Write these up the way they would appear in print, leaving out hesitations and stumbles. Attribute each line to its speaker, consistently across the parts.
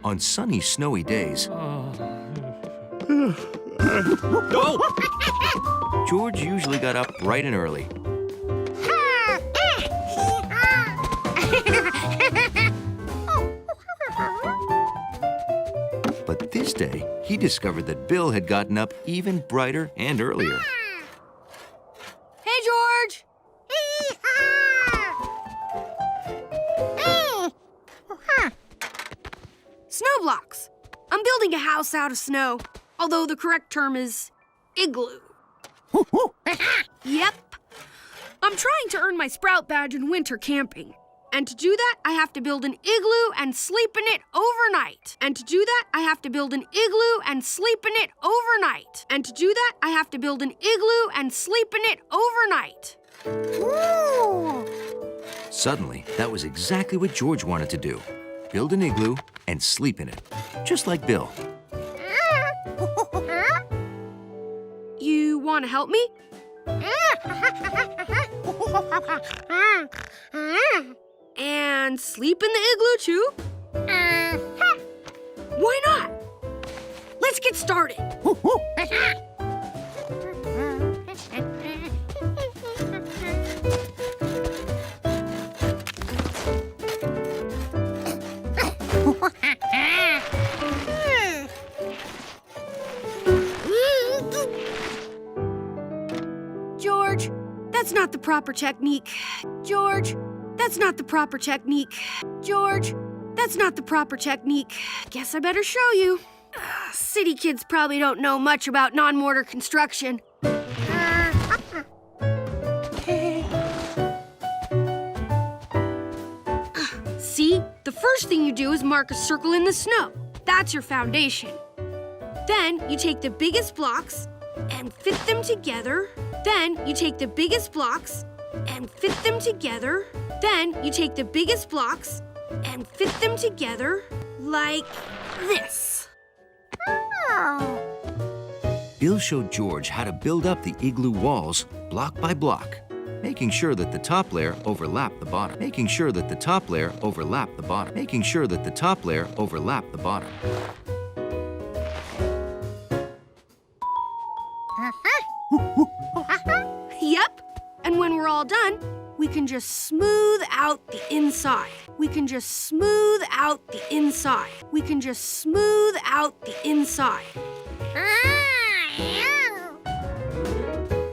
Speaker 1: On sunny, snowy days, George usually got up bright and early. But this day, he discovered that Bill had gotten up even brighter and earlier.
Speaker 2: Hey, George! Snow blocks. I'm building a house out of snow, although the correct term is igloo. Yep. I'm trying to earn my Sprout badge in winter camping. And to do that, I have to build an igloo and sleep in it overnight. And to do that, I have to build an igloo and sleep in it overnight. And to do that, I have to build an igloo and sleep in it overnight.
Speaker 3: Ooh.
Speaker 1: Suddenly, that was exactly what George wanted to do. Build an igloo and sleep in it, just like Bill.
Speaker 2: You want to help me? And sleep in the igloo, too? Why not? Let's get started. George, that's not the proper technique. George, that's not the proper technique. George, that's not the proper technique. Guess I better show you. City kids probably don't know much about non-mortar construction. See, the first thing you do is mark a circle in the snow. That's your foundation. Then you take the biggest blocks and fit them together. Then you take the biggest blocks and fit them together. Then you take the biggest blocks and fit them together like this.
Speaker 3: Oh.
Speaker 1: Bill showed George how to build up the igloo walls block by block, making sure that the top layer overlapped the bottom, making sure that the top layer overlapped the bottom, making sure that the top layer overlapped the bottom.
Speaker 2: Yep, and when we're all done, we can just smooth out the inside. We can just smooth out the inside. We can just smooth out the inside.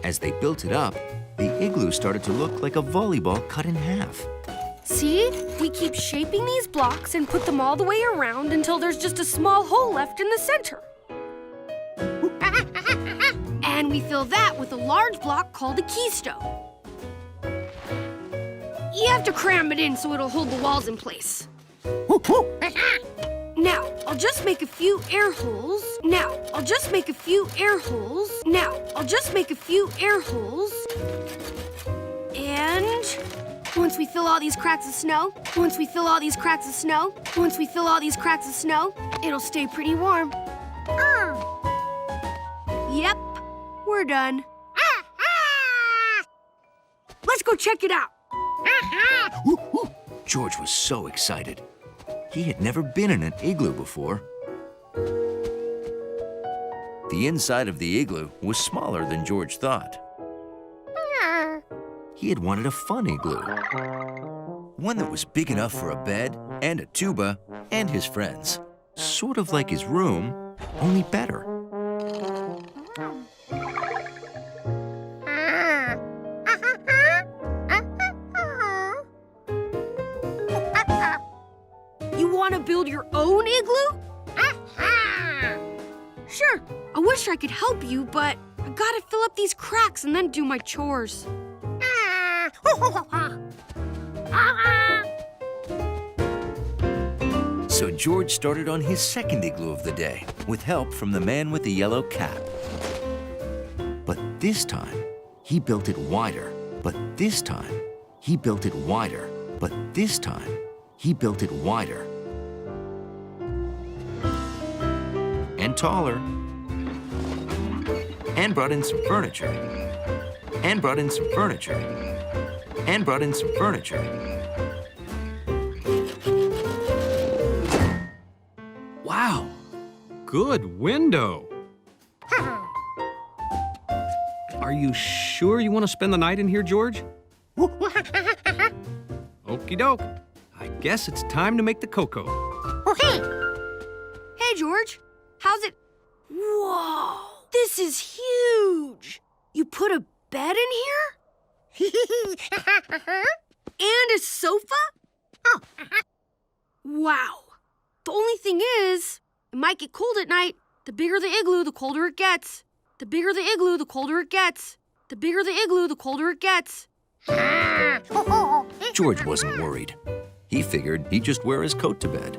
Speaker 1: As they built it up, the igloo started to look like a volleyball cut in half.
Speaker 2: See? We keep shaping these blocks and put them all the way around until there's just a small hole left in the center. And we fill that with a large block called a keystone. You have to cram it in so it'll hold the walls in place. Now, I'll just make a few air holes. Now, I'll just make a few air holes. Now, I'll just make a few air holes. And once we fill all these cracks of snow, once we fill all these cracks of snow, once we fill all these cracks of snow, it'll stay pretty warm. Yep, we're done. Let's go check it out.
Speaker 1: George was so excited. He had never been in an igloo before. The inside of the igloo was smaller than George thought. He had wanted a fun igloo. One that was big enough for a bed and a tuba and his friends. Sort of like his room, only better.
Speaker 2: You want to build your own igloo? Sure, I wish I could help you, but I gotta fill up these cracks and then do my chores.
Speaker 1: So George started on his second igloo of the day, with help from the man with the yellow cap. But this time, he built it wider. But this time, he built it wider. But this time, he built it wider. And taller. And brought in some furniture. And brought in some furniture. And brought in some furniture.
Speaker 4: good window. Are you sure you want to spend the night in here, George? Okie doke. I guess it's time to make the cocoa.
Speaker 3: Okay.
Speaker 2: Hey, George. How's it? Whoa, this is huge. You put a bed in here? And a sofa?
Speaker 3: Oh.
Speaker 2: Wow. The only thing is, it might get cold at night. The bigger the igloo, the colder it gets. The bigger the igloo, the colder it gets. The bigger the igloo, the colder it gets.
Speaker 1: George wasn't worried. He figured he'd just wear his coat to bed.